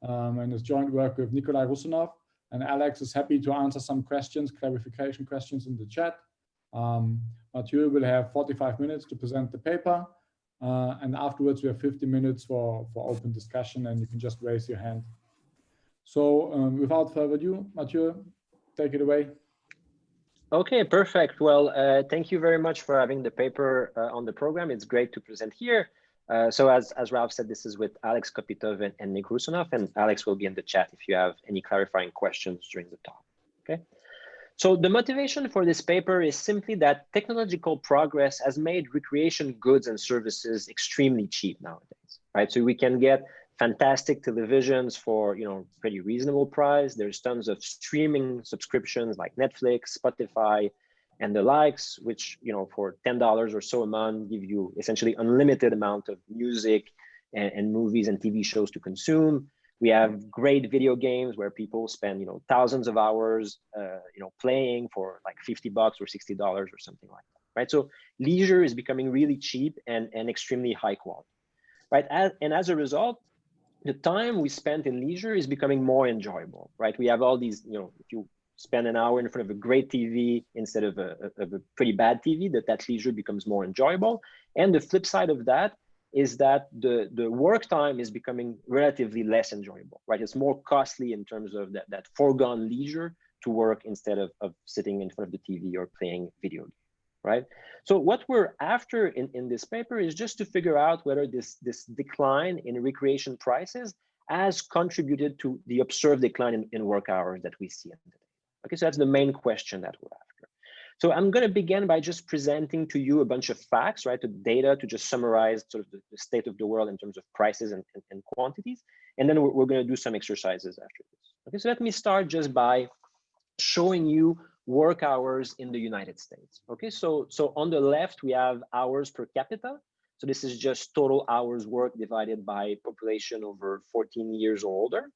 and is joint work with Nikolai Rusunov. And Alex is happy to answer some questions, clarification questions in the chat. Mathieu will have 45 minutes to present the paper. And afterwards, we have 50 minutes for open discussion, and you can just raise your hand. So without further ado, Mathieu, take it away. Okay, perfect. Well, thank you very much for having the paper on the program. It's great to present here. So as Ralph said, this is with Alex Kopitov and Nick Rusunov, and Alex will be in the chat if you have any clarifying questions during the talk, okay? So the motivation for this paper is simply that technological progress has made recreation goods and services extremely cheap nowadays, right? So we can get fantastic televisions for, pretty reasonable price. There's tons of streaming subscriptions like Netflix, Spotify, and the likes, which, for $10 or so a month, give you essentially unlimited amount of music and movies and TV shows to consume. We have great video games where people spend, thousands of hours, playing for like $50 or $60 or something like that, right? So leisure is becoming really cheap and extremely high quality, right? And as a result, the time we spent in leisure is becoming more enjoyable, right? We have all these, if you spend an hour in front of a great TV instead of a pretty bad TV, that leisure becomes more enjoyable. And the flip side of that is that the work time is becoming relatively less enjoyable, right? It's more costly in terms of that foregone leisure to work instead of sitting in front of the TV or playing video games, right? So what we're after in this paper is just to figure out whether this decline in recreation prices has contributed to the observed decline in work hours that we see in the day. Okay, so that's the main question that we're after. So I'm going to begin by just presenting to you a bunch of facts, right, the data to just summarize sort of the state of the world in terms of prices and quantities. And then we're going to do some exercises after this. Okay, so let me start just by showing you work hours in the United States. Okay, so on the left, we have hours per capita. So this is just total hours worked divided by population over 14 years or older.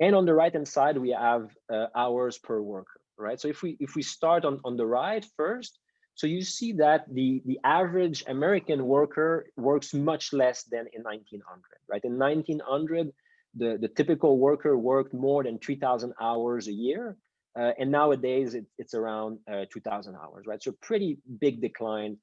And on the right-hand side, we have hours per worker, right? So if we start on the right first, so you see that the average American worker works much less than in 1900, right? In 1900, the typical worker worked more than 3,000 hours a year. And nowadays, it's around 2,000 hours, right? So pretty big decline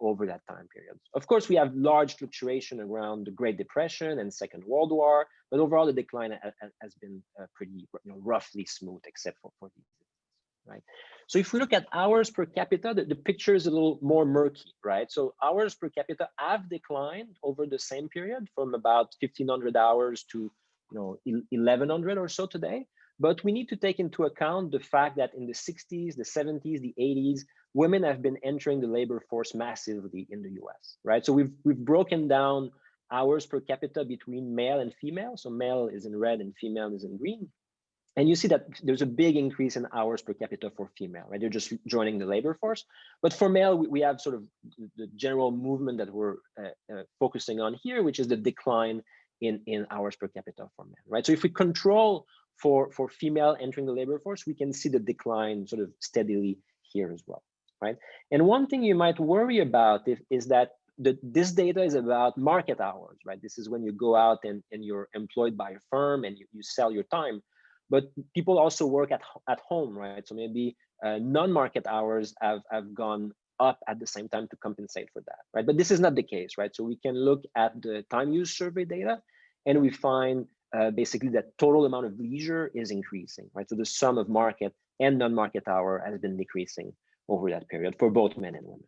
over that time period. Of course, we have large fluctuation around the Great Depression and Second World War, but overall the decline has been pretty roughly smooth, except for these, right? So if we look at hours per capita, the picture is a little more murky, right? So hours per capita have declined over the same period from about 1,500 hours to 1,100 or so today. But we need to take into account the fact that in the 60s, the 70s, the 80s, women have been entering the labor force massively in the US, right? So we've broken down hours per capita between male and female. So male is in red and female is in green. And you see that there's a big increase in hours per capita for female, right? They're just joining the labor force. But for male, we have sort of the general movement that we're focusing on here, which is the decline in hours per capita for men, right? So if we control for female entering the labor force, we can see the decline sort of steadily here as well, right? And one thing you might worry about is that this data is about market hours, right? This is when you go out and you're employed by a firm and you sell your time, but people also work at home, right? So maybe non-market hours have gone up at the same time to compensate for that, right? But this is not the case, right? So we can look at the time use survey data and we find basically that total amount of leisure is increasing, right? So the sum of market and non-market hour has been decreasing over that period for both men and women.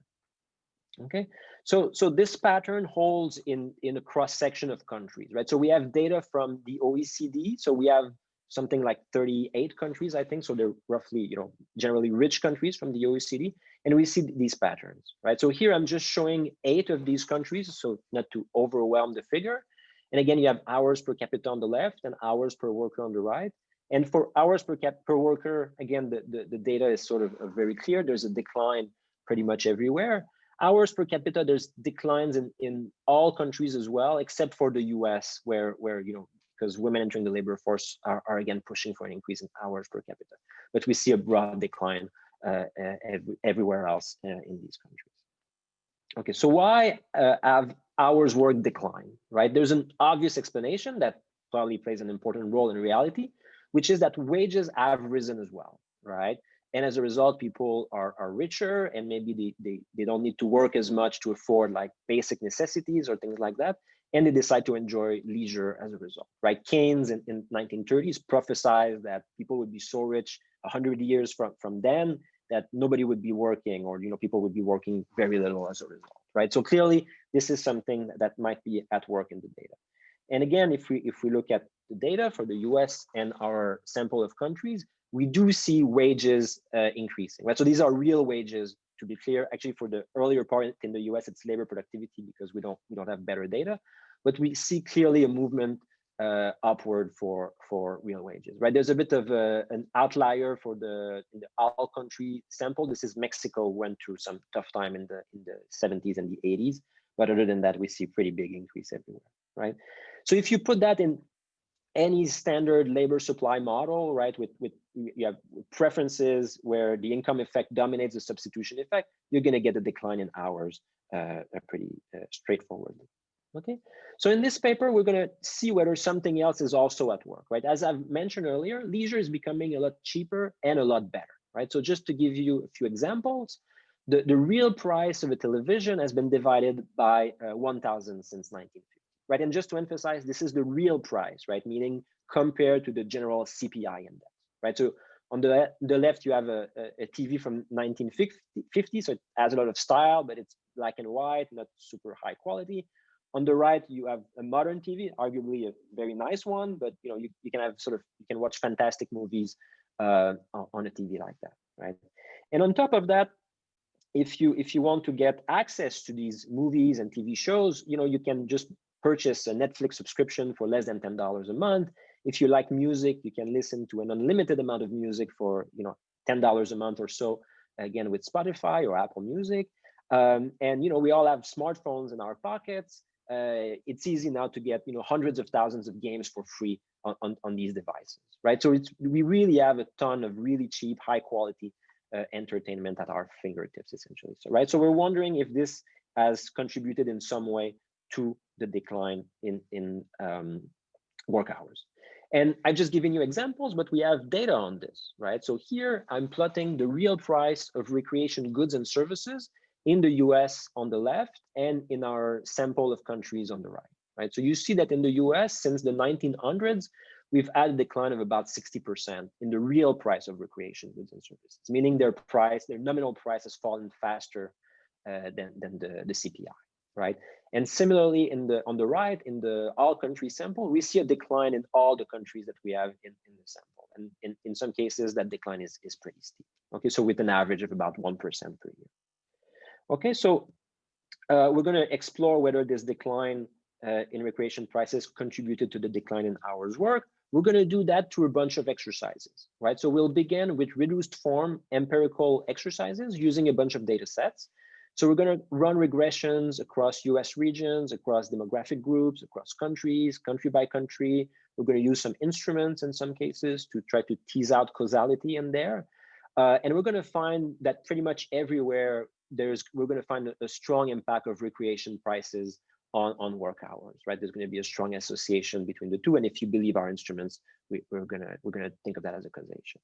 Okay, so this pattern holds in a cross section of countries, right? So we have data from the OECD. So we have something like 38 countries, I think. So they're roughly, generally rich countries from the OECD, and we see these patterns, right? So here I'm just showing 8 of these countries, so not to overwhelm the figure. And again, you have hours per capita on the left and hours per worker on the right. And for hours per worker, again, the data is sort of very clear. There's a decline pretty much everywhere. Hours per capita, there's declines in all countries as well, except for the US, where because women entering the labor force are again pushing for an increase in hours per capita. But we see a broad decline everywhere else in these countries. Okay, so why have hours worked decline, right? There's an obvious explanation that probably plays an important role in reality, which is that wages have risen as well, right? And as a result, people are richer, and maybe they don't need to work as much to afford like basic necessities or things like that. And they decide to enjoy leisure as a result, right? Keynes in 1930s prophesied that people would be so rich 100 years from then that nobody would be working, or people would be working very little as a result, right? So clearly, this is something that might be at work in the data. And again, if we look at the data for the US and our sample of countries, we do see wages increasing, right? So these are real wages, to be clear. Actually, for the earlier part in the US, it's labor productivity because we don't have better data, but we see clearly a movement upward for real wages, right? There's a bit of an outlier in the all country sample. This is Mexico, went through some tough time in the 70s and the 80s, but other than that, we see pretty big increase everywhere, right? So if you put that in any standard labor supply model, right, with you have preferences where the income effect dominates the substitution effect, you're going to get a decline in hours pretty straightforwardly. Okay, so in this paper, we're going to see whether something else is also at work, right? As I've mentioned earlier, leisure is becoming a lot cheaper and a lot better, right? So just to give you a few examples, the real price of a television has been divided by 1,000 since 1950. Right, and just to emphasize, this is the real price, right? Meaning compared to the general CPI index, right? So on the left, you have a TV from 1950, so it has a lot of style, but it's black and white, not super high quality. On the right, you have a modern TV, arguably a very nice one, but you can have you can watch fantastic movies on a TV like that, right? And on top of that, if you want to get access to these movies and TV shows, you can just purchase a Netflix subscription for less than $10 a month. If you like music, you can listen to an unlimited amount of music for $10 a month or so, again with Spotify or Apple Music. And we all have smartphones in our pockets. It's easy now to get hundreds of thousands of games for free on these devices, right? So we really have a ton of really cheap, high quality entertainment at our fingertips, essentially. So right, so we're wondering if this has contributed in some way to the decline in work hours. And I've just given you examples, but we have data on this, right? So here I'm plotting the real price of recreation goods and services in the US on the left and in our sample of countries on the right? So you see that in the US, since the 1900s, we've had a decline of about 60% in the real price of recreation goods and services, meaning their nominal price has fallen faster than the CPI, right? And similarly, on the right, in the all country sample, we see a decline in all the countries that we have in the sample. And in some cases, that decline is pretty steep. Okay, so with an average of about 1% per year. Okay, so we're going to explore whether this decline in recreation prices contributed to the decline in hours worked. We're going to do that through a bunch of exercises, right? So we'll begin with reduced form empirical exercises using a bunch of data sets. So we're going to run regressions across US regions, across demographic groups, across countries, country by country. We're going to use some instruments in some cases to try to tease out causality in there. And we're going to find that pretty much everywhere we're going to find a strong impact of recreation prices on work hours, right? There's going to be a strong association between the two. And if you believe our instruments, we're going to think of that as a causation.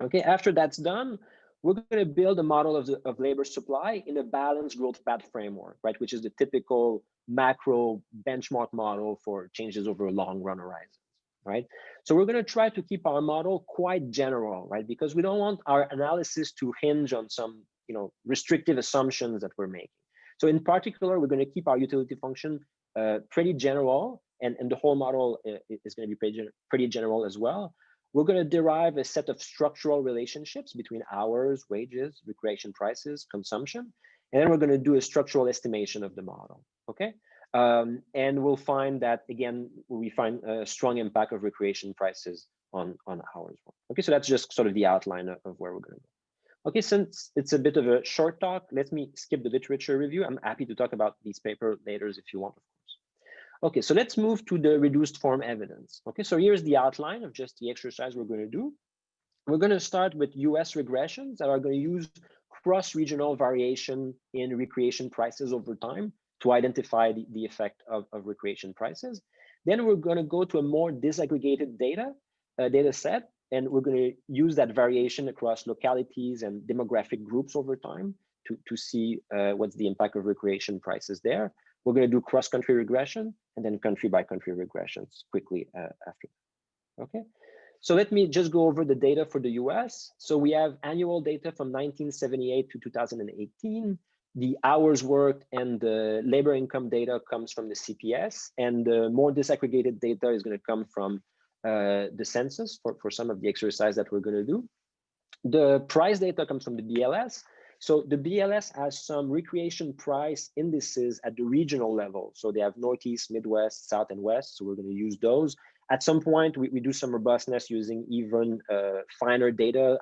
Okay, after that's done, we're going to build a model of labor supply in a balanced growth path framework, right? Which is the typical macro benchmark model for changes over a long run horizons, right? So we're going to try to keep our model quite general, right? Because we don't want our analysis to hinge on some, restrictive assumptions that we're making. So in particular, we're going to keep our utility function pretty general, and the whole model is going to be pretty general as well. We're going to derive a set of structural relationships between hours, wages, recreation prices, consumption, and then we're going to do a structural estimation of the model, okay? And we'll find that, again, we find a strong impact of recreation prices on hours. Okay, so that's just sort of the outline of where we're going to go. Okay, since it's a bit of a short talk, let me skip the literature review. I'm happy to talk about these papers later if you want, of course. Okay, so let's move to the reduced form evidence. Okay, so here's the outline of just the exercise we're going to do. We're going to start with US regressions that are going to use cross-regional variation in recreation prices over time to identify the effect of recreation prices. Then we're going to go to a more disaggregated data set, and we're going to use that variation across localities and demographic groups over time to see what's the impact of recreation prices there. We're going to do cross-country regression and then country-by-country regressions quickly after that. Okay, so let me just go over the data for the US. So we have annual data from 1978 to 2018. The hours worked and the labor income data comes from the CPS, and the more disaggregated data is going to come from the census for some of the exercise that we're going to do. The price data comes from the BLS. So the BLS has some recreation price indices at the regional level. So they have Northeast, Midwest, South, and West. So we're going to use those. At some point, we do some robustness using even finer data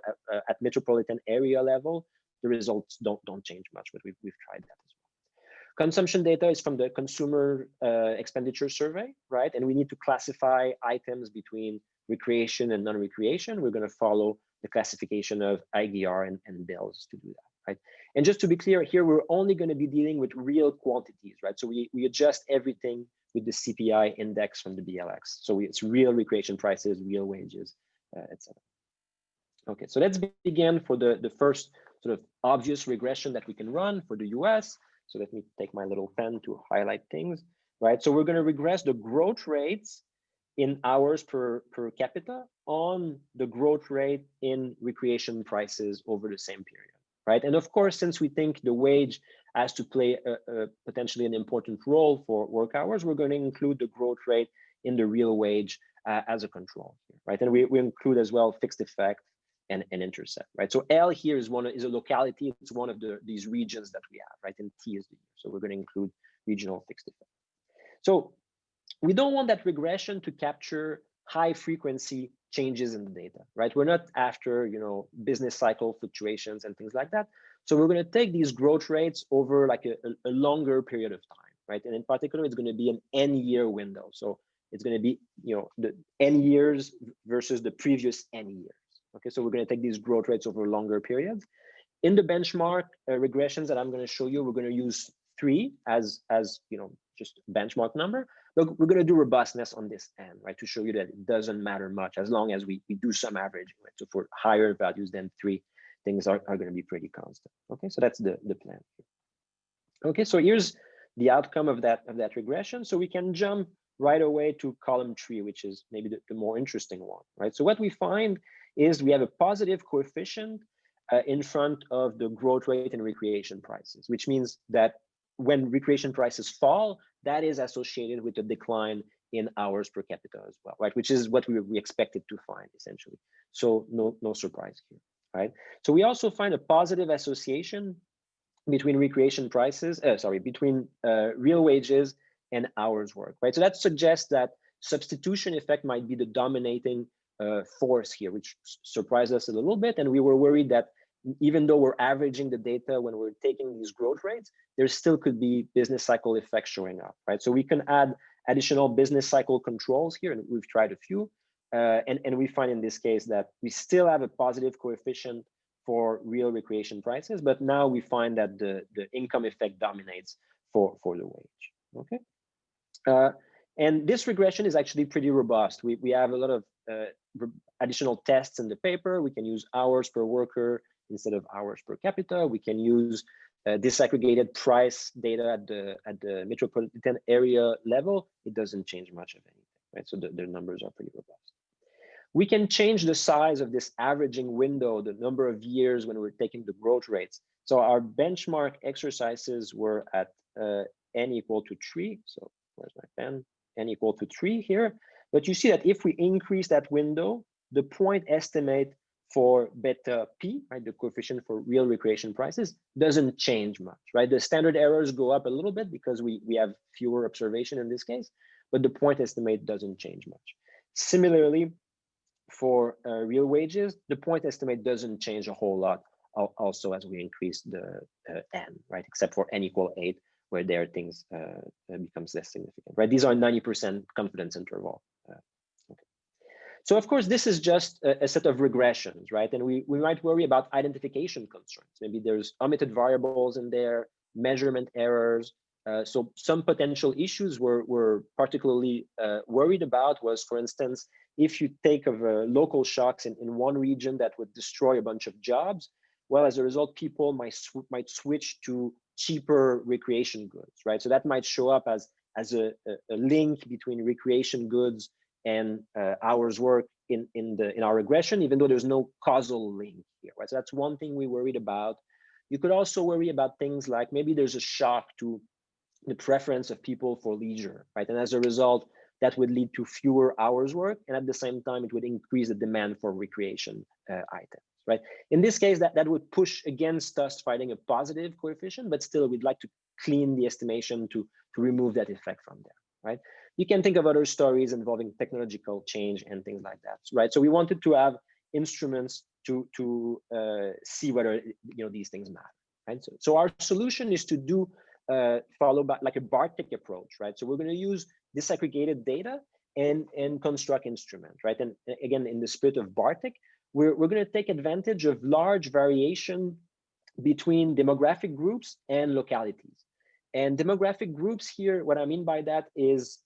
at metropolitan area level. The results don't change much, but we've tried that as well. Consumption data is from the consumer expenditure survey, right? And we need to classify items between recreation and non-recreation. We're going to follow the classification of IDR and bills to do that. Right? And just to be clear here, we're only going to be dealing with real quantities, right? So we adjust everything with the CPI index from the BLX. So it's real recreation prices, real wages, etc. Okay, so let's begin for the first sort of obvious regression that we can run for the US. So let me take my little pen to highlight things, right? So we're going to regress the growth rates in hours per capita on the growth rate in recreation prices over the same period. Right. And of course, since we think the wage has to play potentially an important role for work hours, we're going to include the growth rate in the real wage as a control here, right? And we include as well fixed effect and intercept, right? So L here is a locality. It's one of these regions that we have, right? And T is the year. So we're going to include regional fixed effect. So we don't want that regression to capture high frequency changes in the data, right? We're not after, business cycle fluctuations and things like that. So we're going to take these growth rates over like a longer period of time, right? And in particular, it's going to be an N year window. So it's going to be, the N years versus the previous N years. Okay, so we're going to take these growth rates over longer periods. In the benchmark regressions that I'm going to show you, we're going to use 3 as just benchmark number. But we're going to do robustness on this N, right, to show you that it doesn't matter much as long as we do some averaging, right? So for higher values than 3, things are going to be pretty constant. Okay, so that's the plan. Okay, so here's the outcome of that regression. So we can jump right away to column 3, which is maybe the more interesting one, right? So what we find is we have a positive coefficient in front of the growth rate in recreation prices, which means that when recreation prices fall, that is associated with a decline in hours per capita as well, right? Which is what we expected to find essentially. So no surprise here, right? So we also find a positive association between recreation prices, between real wages and hours work, right? So that suggests that substitution effect might be the dominating force here, which surprised us a little bit. And we were worried that even though we're averaging the data when we're taking these growth rates, there still could be business cycle effects showing up, right? So we can add additional business cycle controls here, and we've tried a few. And we find in this case that we still have a positive coefficient for real recreation prices, but now we find that the income effect dominates for the wage, okay? And this regression is actually pretty robust. We have a lot of additional tests in the paper. We can use hours per worker instead of hours per capita. We can use disaggregated price data at the metropolitan area level. It doesn't change much of anything, right? So the numbers are pretty robust. We can change the size of this averaging window, the number of years when we're taking the growth rates. So our benchmark exercises were at n equal to 3. So where's my pen? N equal to 3 here. But you see that if we increase that window, the point estimate for beta P, right, the coefficient for real recreation prices, doesn't change much, right? The standard errors go up a little bit because we have fewer observation in this case, but the point estimate doesn't change much. Similarly, for real wages, the point estimate doesn't change a whole lot also as we increase the N, right? Except for N equal 8, where there things becomes less significant, right? These are 90% confidence interval. Okay. So of course, this is just a set of regressions, right? And we might worry about identification concerns. Maybe there's omitted variables in there, measurement errors, So some potential issues we're particularly worried about was, for instance, if you take of local shocks in one region that would destroy a bunch of jobs, well, as a result, people might switch to cheaper recreation goods, right? So that might show up as a link between recreation goods and hours work in our regression, even though there's no causal link here, right? So that's one thing we worried about. You could also worry about things like maybe there's a shock to the preference of people for leisure, right? And as a result, that would lead to fewer hours work, and at the same time, it would increase the demand for recreation items, right? In this case, that would push against us finding a positive coefficient, but still, we'd like to clean the estimation to remove that effect from there, right? You can think of other stories involving technological change and things like that, right? So we wanted to have instruments to see whether these things matter, right? So our solution is to do follow by like a Bartik approach, right? So we're going to use disaggregated data and construct instruments, right? And again, in the spirit of Bartik, we're going to take advantage of large variation between demographic groups and localities. And demographic groups here, what I mean by that is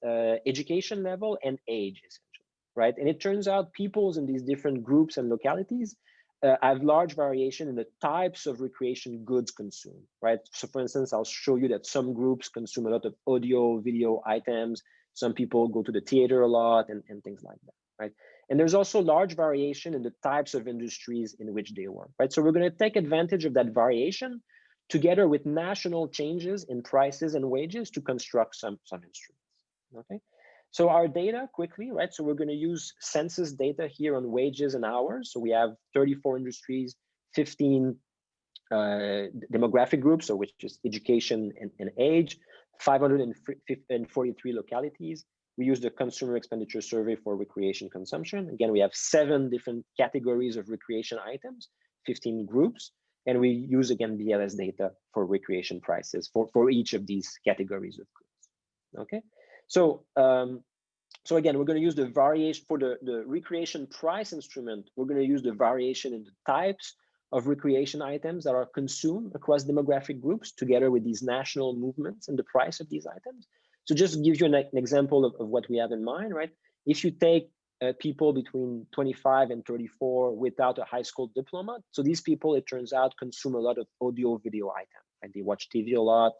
education level and age, essentially, right? And it turns out peoples in these different groups and localities have large variation in the types of recreation goods consumed, right? So for instance, I'll show you that some groups consume a lot of audio, video items. Some people go to the theater a lot and things like that, right? And there's also large variation in the types of industries in which they work, right? So we're going to take advantage of that variation together with national changes in prices and wages to construct some instruments, okay? So our data quickly, right? So we're going to use census data here on wages and hours. So we have 34 industries, 15 demographic groups, so which is education and age, 543 localities. We use the consumer expenditure survey for recreation consumption. Again, we have 7 different categories of recreation items, 15 groups, and we use again BLS data for recreation prices for each of these categories of goods. Okay. So, so again, we're going to use the variation for the recreation price instrument. We're going to use the variation in the types of recreation items that are consumed across demographic groups together with these national movements and the price of these items. So just to give you an example of what we have in mind, right? If you take people between 25 and 34 without a high school diploma, so these people, it turns out, consume a lot of audio video items, right? They watch TV a lot,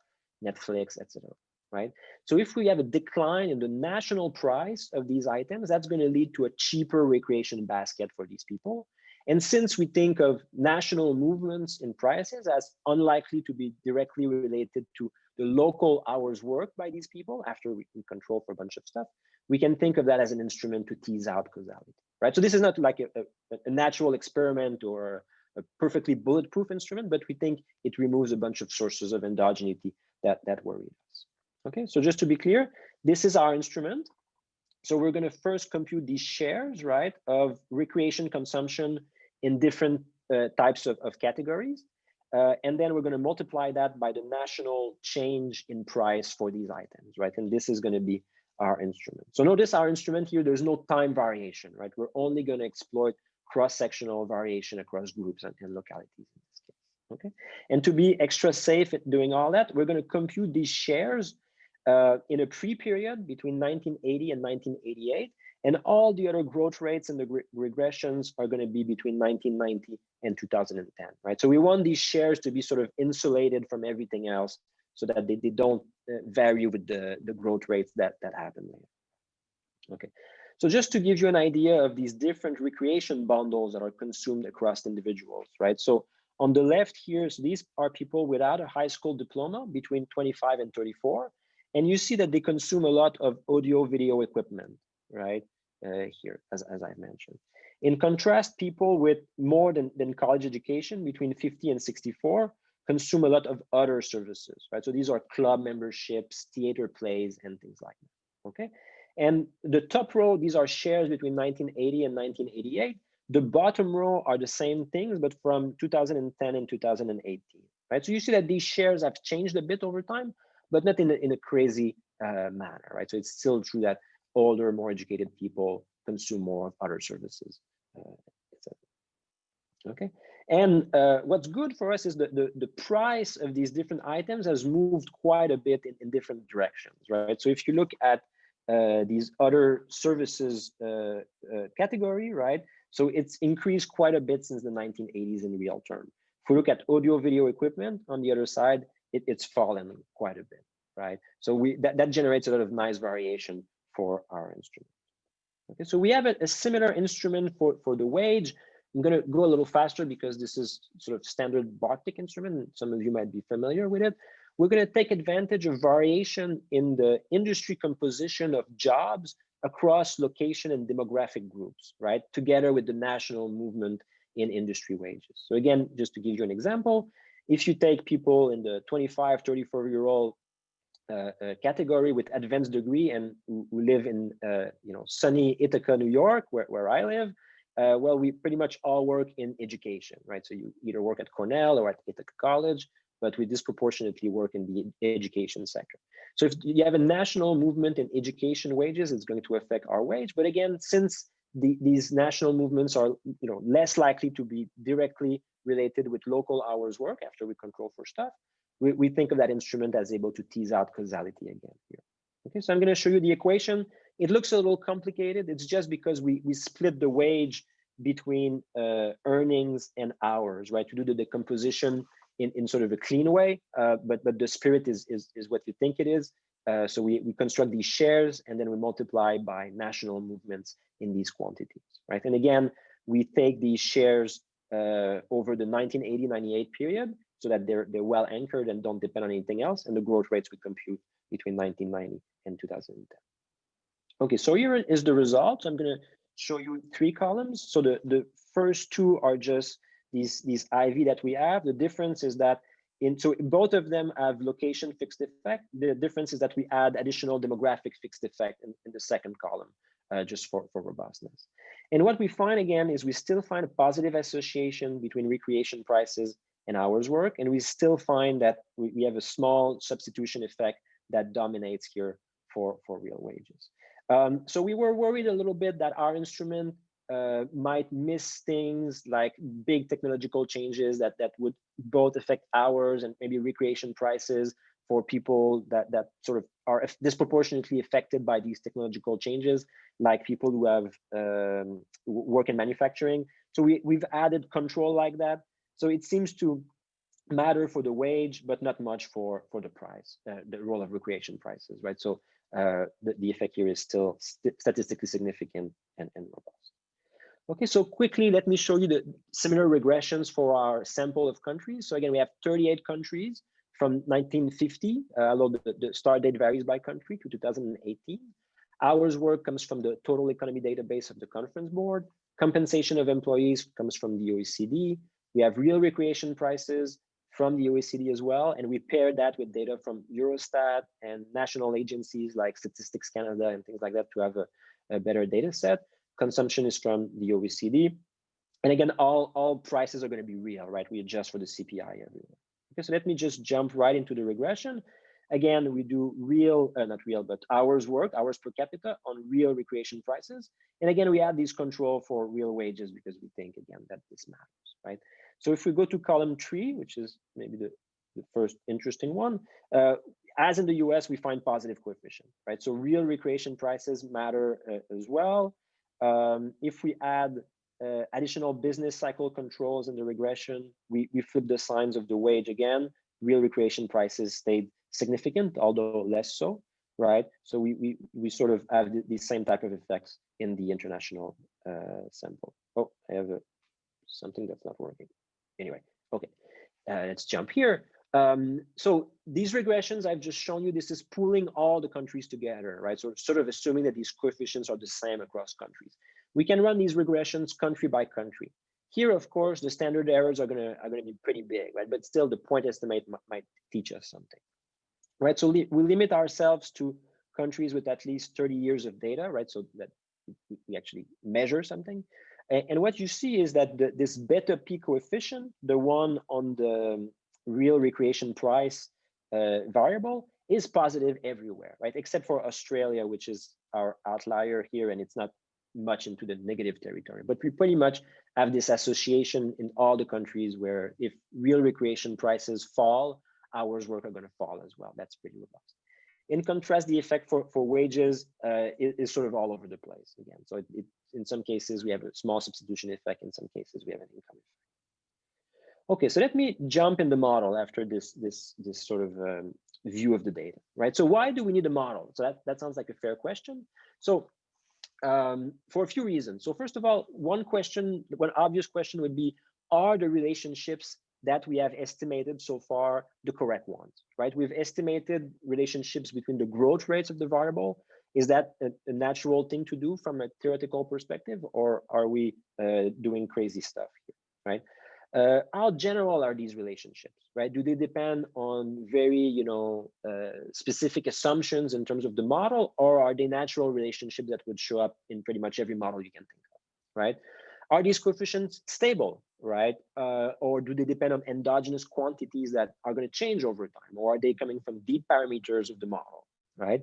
Netflix, etc. Right? So if we have a decline in the national price of these items, that's going to lead to a cheaper recreation basket for these people. And since we think of national movements in prices as unlikely to be directly related to the local hours worked by these people after we can control for a bunch of stuff, we can think of that as an instrument to tease out causality, right? So this is not like a natural experiment or a perfectly bulletproof instrument, but we think it removes a bunch of sources of endogeneity that worry us. Okay, so just to be clear, this is our instrument. So we're going to first compute these shares, right, of recreation consumption in different types of categories. And then we're going to multiply that by the national change in price for these items, right? And this is going to be our instrument. So notice our instrument here, there's no time variation, right? We're only going to exploit cross-sectional variation across groups and localities in this case, okay? And to be extra safe at doing all that, we're going to compute these shares in a pre-period between 1980 and 1988, and all the other growth rates and the regressions are going to be between 1990 and 2010, right? So we want these shares to be sort of insulated from everything else so that they don't vary with the growth rates that happen later. Okay, so just to give you an idea of these different recreation bundles that are consumed across individuals, right? So on the left here, so these are people without a high school diploma between 25 and 34. And you see that they consume a lot of audio video equipment, right? Here, as I've mentioned. In contrast, people with more than college education between 50 and 64 consume a lot of other services, right? So these are club memberships, theater plays, and things like that, okay? And the top row, these are shares between 1980 and 1988. The bottom row are the same things, but from 2010 and 2018, right? So you see that these shares have changed a bit over time, but not in a crazy manner, right? So it's still true that older, more educated people consume more of other services, etc. Okay, And what's good for us is the price of these different items has moved quite a bit in different directions, right? So if you look at these other services category, right? So it's increased quite a bit since the 1980s in real terms. If we look at audio video equipment on the other side, it's fallen quite a bit, right? So that generates a lot of nice variation for our instrument. Okay, so we have a similar instrument for the wage. I'm going to go a little faster because this is sort of standard Bartik instrument, and some of you might be familiar with it. We're going to take advantage of variation in the industry composition of jobs across location and demographic groups, right? Together with the national movement in industry wages. So again, just to give you an example, if you take people in the 25, 34-year-old category with advanced degree and who live in sunny Ithaca, New York, where I live, well, we pretty much all work in education, right? So you either work at Cornell or at Ithaca College, but we disproportionately work in the education sector. So if you have a national movement in education wages, it's going to affect our wage. But again, since these national movements are less likely to be directly related with local hours work after we control for stuff, we think of that instrument as able to tease out causality again here. Okay, so I'm going to show you the equation. It looks a little complicated. It's just because we split the wage between earnings and hours, right? To do the decomposition in sort of a clean way, but the spirit is what you think it is. So we construct these shares and then we multiply by national movements in these quantities, right? And again, we take these shares over the 1980-98 period so that they're well anchored and don't depend on anything else. And the growth rates we compute between 1990 and 2010. Okay, so here is the result. I'm going to show you 3 columns. So the first 2 are just these IV that we have. The difference is that so both of them have location fixed effect. The difference is that we add additional demographic fixed effect in the second column, just for robustness. And what we find again is we still find a positive association between recreation prices and hours work, and we still find that we have a small substitution effect that dominates here for real wages. So we were worried a little bit that our instrument might miss things like big technological changes that would both affect hours and maybe recreation prices for people that sort of are disproportionately affected by these technological changes, like people who have work in manufacturing. So we've added control like that. So it seems to matter for the wage, but not much for the price, the role of recreation prices, right? So the effect here is still statistically significant and robust. Okay, so quickly, let me show you the similar regressions for our sample of countries. So again, we have 38 countries from 1950, although the start date varies by country, to 2018. Hours work comes from the total economy database of the Conference Board. Compensation of employees comes from the OECD. We have real recreation prices from the OECD as well, and we pair that with data from Eurostat and national agencies like Statistics Canada and things like that to have a better data set. Consumption is from the OECD. And again, all prices are going to be real, right? We adjust for the CPI everywhere. Okay, so let me just jump right into the regression. Again, we do not real, but hours work, hours per capita on real recreation prices. And again, we add these control for real wages because we think, again, that this matters, right? So if we go to column 3, which is maybe the first interesting one, as in the US, we find positive coefficient, right? So real recreation prices matter as well. If we add additional business cycle controls in the regression, we flip the signs of the wage again. Real recreation prices stayed significant, although less so, right? So we sort of have the same type of effects in the international sample. Oh, I have something that's not working. Anyway, okay, let's jump here. So these regressions I've just shown you, this is pooling all the countries together, right? So sort of assuming that these coefficients are the same across countries. We can run these regressions country by country. Here, of course, the standard errors are gonna be pretty big, right? But still, the point estimate might teach us something, right? So we limit ourselves to countries with at least 30 years of data, right? So that we actually measure something. And what you see is that this beta P coefficient, the one on the real recreation price variable, is positive everywhere, right? Except for Australia, which is our outlier here, and it's not much into the negative territory, but we pretty much have this association in all the countries where if real recreation prices fall, hours work are going to fall as well. That's pretty robust. In contrast, the effect for wages is sort of all over the place again. So in some cases, we have a small substitution effect. In some cases, we have an income effect. Okay, so let me jump in the model after this sort of view of the data, right? So why do we need a model? So that sounds like a fair question. So for a few reasons. So first of all, one obvious question would be, are the relationships that we have estimated so far the correct ones, right? We've estimated relationships between the growth rates of the variable. Is that a natural thing to do from a theoretical perspective, or are we doing crazy stuff here, right? How general are these relationships, right? Do they depend on very, specific assumptions in terms of the model, or are they natural relationships that would show up in pretty much every model you can think of, right? Are these coefficients stable, right? Or do they depend on endogenous quantities that are going to change over time, or are they coming from deep parameters of the model, right?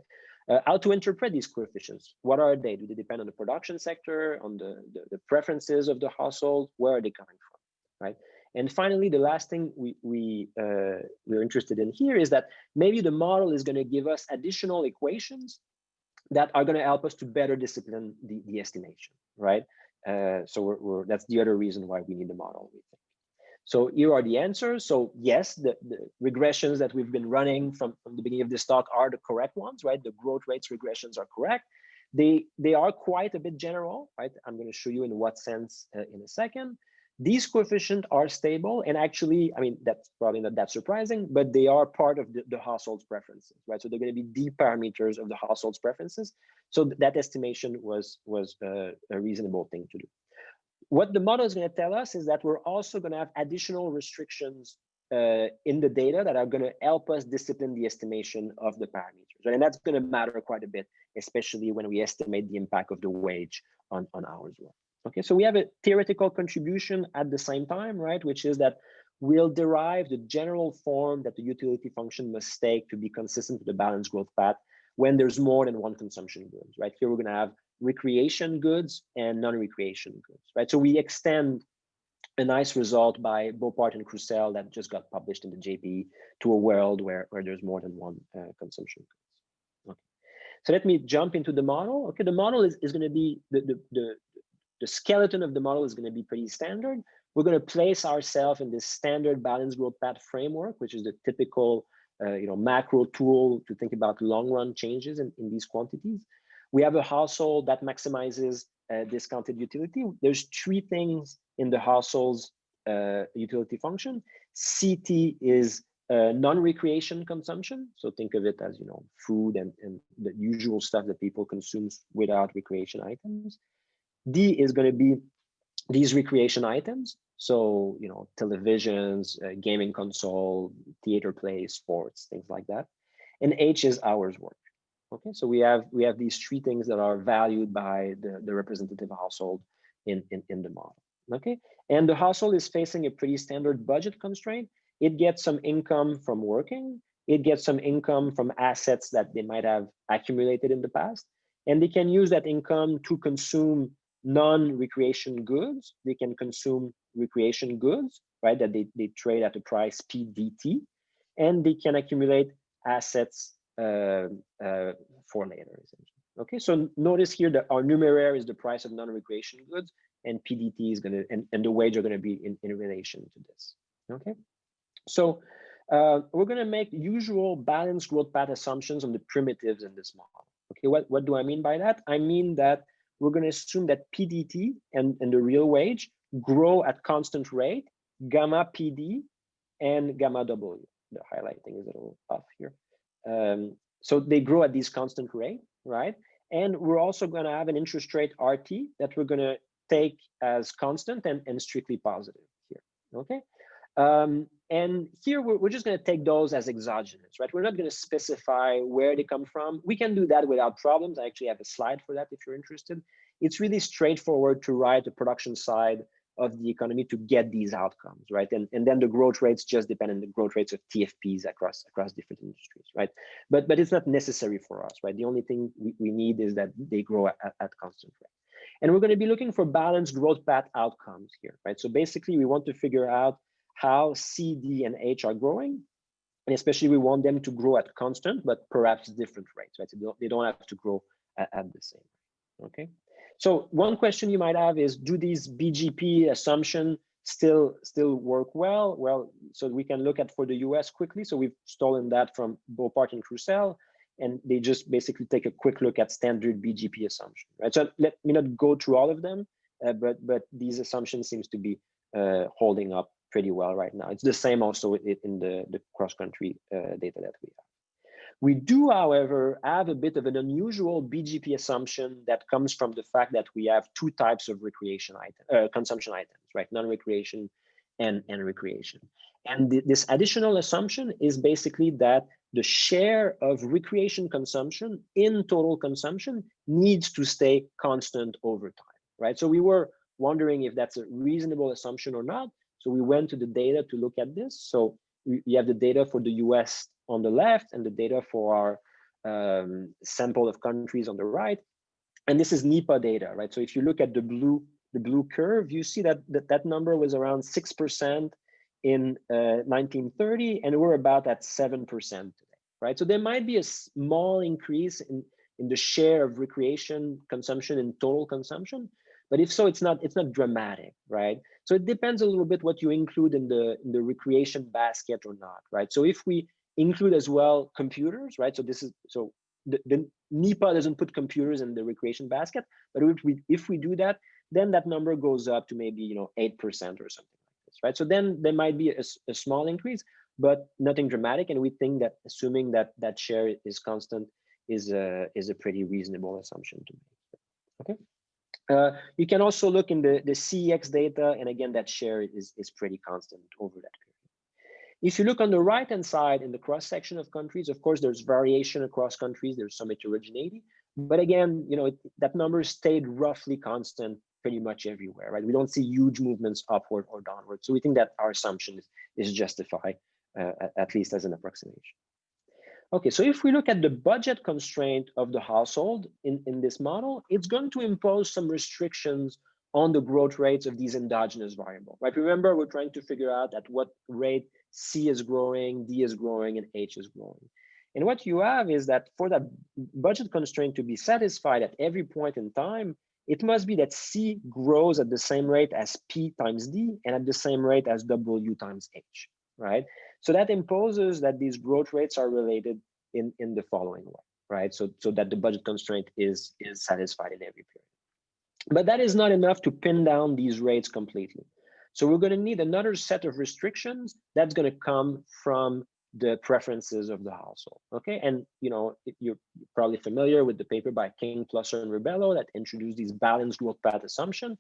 How to interpret these coefficients? What are they? Do they depend on the production sector, on the preferences of the household? Where are they coming from, right? And finally, the last thing we're interested in here is that maybe the model is going to give us additional equations that are going to help us to better discipline the estimation, right? So that's the other reason why we need the model, we think. So here are the answers. So yes, the regressions that we've been running from the beginning of this talk are the correct ones, right? The growth rates regressions are correct. They are quite a bit general, right? I'm going to show you in what sense in a second. These coefficients are stable, and actually, I mean, that's probably not that surprising, but they are part of the household's preferences, right? So they're going to be deep parameters of the household's preferences. So that estimation was a reasonable thing to do. What the model is going to tell us is that we're also going to have additional restrictions in the data that are going to help us discipline the estimation of the parameters. And that's going to matter quite a bit, especially when we estimate the impact of the wage on hours work. Okay, so we have a theoretical contribution at the same time, right? Which is that we'll derive the general form that the utility function must take to be consistent with the balanced growth path when there's more than one consumption goods, right? Here we're going to have recreation goods and non-recreation goods, right? So we extend a nice result by Beaupart and Croussel that just got published in the JPE to a world where there's more than one consumption goods. Okay. So let me jump into the model. Okay, the model is going to be the skeleton of the model is going to be pretty standard. We're going to place ourselves in this standard balanced growth path framework, which is the typical macro tool to think about long-run changes in these quantities. We have a household that maximizes discounted utility. There's three things in the household's utility function. CT is non-recreation consumption. So think of it as food and the usual stuff that people consume without recreation items. D is going to be these recreation items. So, televisions, gaming console, theater play, sports, things like that. And H is hours work. Okay, so we have these three things that are valued by the representative household in the model. Okay, and the household is facing a pretty standard budget constraint. It gets some income from working. It gets some income from assets that they might have accumulated in the past. And they can use that income to consume non-recreation goods. They can consume recreation goods, right, that they trade at a price PDT, and they can accumulate assets for later, essentially. Okay, so notice here that our numeraire is the price of non-recreation goods, and PDT is going to, and the wage are going to be in relation to this. Okay, so we're going to make usual balanced growth path assumptions on the primitives in this model. Okay, what do I mean by that? I mean that we're going to assume that PDT and the real wage grow at constant rate, gamma PD and gamma W. The highlighting is a little off here. So they grow at these constant rate, right? And we're also going to have an interest rate RT that we're going to take as constant and strictly positive here, okay? And here we're just going to take those as exogenous, right? We're not going to specify where they come from. We can do that without problems. I actually have a slide for that if you're interested. It's really straightforward to write the production side of the economy to get these outcomes, right? And then the growth rates just depend on the growth rates of TFPs across different industries, right? But it's not necessary for us, right? The only thing we need is that they grow at constant rate. And we're going to be looking for balanced growth path outcomes here, right? So basically, we want to figure out how C, D, and H are growing. And especially, we want them to grow at constant, but perhaps different rates, right? So they don't have to grow at the same rate, okay? So one question you might have is, do these BGP assumptions still work well? Well, so we can look at for the US quickly. So we've stolen that from Beaupart and Crucell, and they just basically take a quick look at standard BGP assumption, right? So let me not go through all of them, but these assumptions seems to be holding up pretty well right now. It's the same also in the cross-country data that we have. We do, however, have a bit of an unusual BGP assumption that comes from the fact that we have two types of recreation consumption items, right? Non-recreation and recreation. And this additional assumption is basically that the share of recreation consumption in total consumption needs to stay constant over time, right? So we were wondering if that's a reasonable assumption or not. So we went to the data to look at this. So we have the data for the US on the left and the data for our sample of countries on the right. And this is NEPA data, right? So if you look at the blue curve, you see that that number was around 6% in 1930, and we're about at 7% today, right? So there might be a small increase in the share of recreation consumption in total consumption, but if so, it's not dramatic, right? So it depends a little bit what you include in the recreation basket or not, right? So if we include as well computers, right? So this is the NEPA doesn't put computers in the recreation basket, but if we do that, then that number goes up to maybe 8% or something like this, right? So then there might be a small increase, but nothing dramatic, and we think that assuming that that share is constant is a pretty reasonable assumption to make. Okay. You can also look in the CEX data, and again, that share is pretty constant over that period. If you look on the right-hand side in the cross-section of countries, of course, there's variation across countries, there's some heterogeneity, but again, that number stayed roughly constant pretty much everywhere, right? We don't see huge movements upward or downward. So we think that our assumption is justified, at least as an approximation. Okay, so if we look at the budget constraint of the household in this model, it's going to impose some restrictions on the growth rates of these endogenous variables, right? Remember, we're trying to figure out at what rate C is growing, D is growing, and H is growing. And what you have is that for that budget constraint to be satisfied at every point in time, it must be that C grows at the same rate as P times D and at the same rate as W times H, right? So that imposes that these growth rates are related in the following way, right? So that the budget constraint is satisfied in every period. But that is not enough to pin down these rates completely. So we're going to need another set of restrictions that's going to come from the preferences of the household, okay? And you're probably familiar with the paper by King, Plusser, and Ribello that introduced these balanced growth path assumption,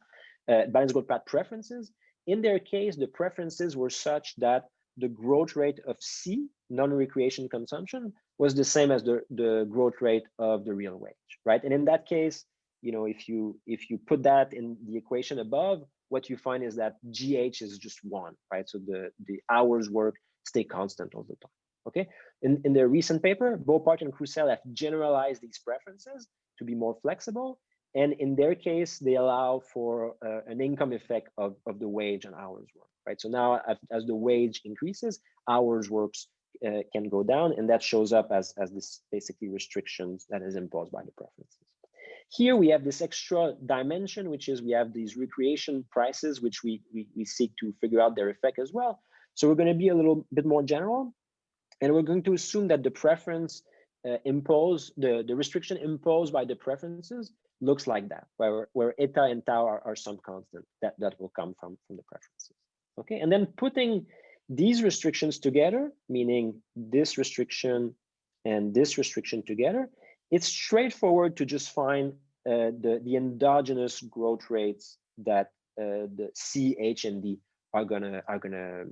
balanced growth path preferences. In their case, the preferences were such that the growth rate of C, non-recreation consumption, was the same as the growth rate of the real wage, right? And in that case, if you put that in the equation above, what you find is that GH is just 1, right? So the hours work stay constant all the time, okay? In their recent paper, Beaupart and Crucell have generalized these preferences to be more flexible. And in their case, they allow for an income effect of the wage and hours work, right? So now as the wage increases, hours works can go down, and that shows up as this basically restrictions that is imposed by the preferences. Here we have this extra dimension, which is we have these recreation prices, which we seek to figure out their effect as well. So we're going to be a little bit more general, and we're going to assume that the preference the restriction imposed by the preferences looks like that, where eta and tau are some constant that will come from the preferences. Okay, and then putting these restrictions together, meaning this restriction and this restriction together, it's straightforward to just find the endogenous growth rates that the C, H, and D are gonna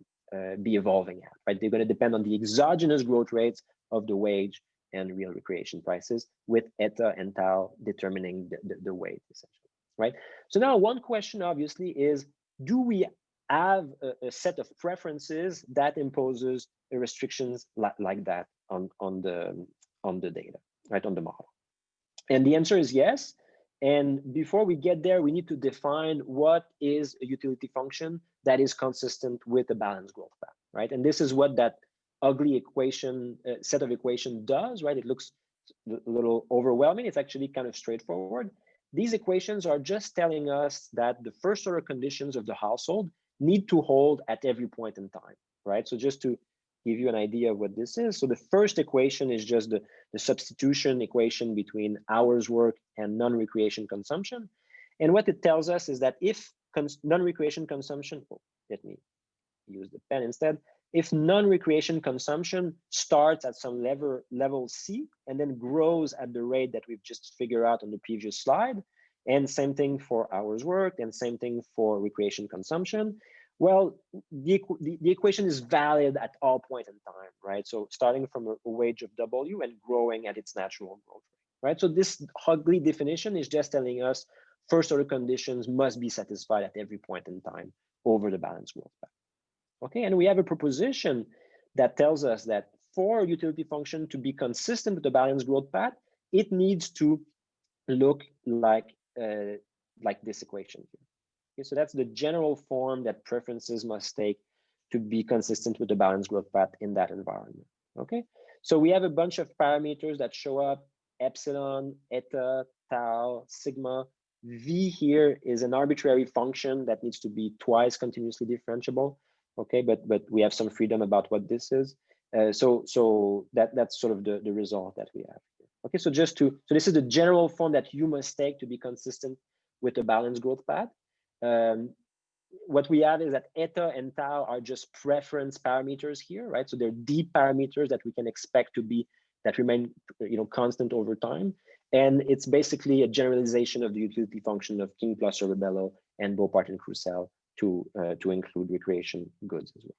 be evolving at, right? They're gonna depend on the exogenous growth rates of the wage and real recreation prices, with eta and tau determining the weight, essentially, right? So now one question obviously is, do we have a set of preferences that imposes restrictions like that on the data, right, on the model? And the answer is yes. And before we get there, we need to define what is a utility function that is consistent with a balanced growth path, right? And this is what that ugly equation, set of equation does, right? It looks a little overwhelming. It's actually kind of straightforward. These equations are just telling us that the first order conditions of the household need to hold at every point in time, right? So just to give you an idea of what this is. So the first equation is just the substitution equation between hours work and non-recreation consumption. And what it tells us is that if non-recreation consumption, let me use the pen instead. If non-recreation consumption starts at some level C and then grows at the rate that we've just figured out on the previous slide, and same thing for hours worked and same thing for recreation consumption, well, the equation is valid at all points in time, right? So starting from a wage of W and growing at its natural growth rate, right? So this ugly definition is just telling us first order conditions must be satisfied at every point in time over the balanced growth path. Okay, and we have a proposition that tells us that for a utility function to be consistent with the balanced growth path, it needs to look like this equation here. Okay, so that's the general form that preferences must take to be consistent with the balanced growth path in that environment. Okay, so we have a bunch of parameters that show up: epsilon, eta, tau, sigma. V here is an arbitrary function that needs to be twice continuously differentiable. Okay, but we have some freedom about what this is. So that's sort of the result that we have here. Okay, so this is the general form that you must take to be consistent with the balanced growth path. What we have is that eta and tau are just preference parameters here, right? So they're deep parameters that we can expect to be, that remain, constant over time. And it's basically a generalization of the utility function of King plus Bello and Beaupart and Croussel to include recreation goods as well.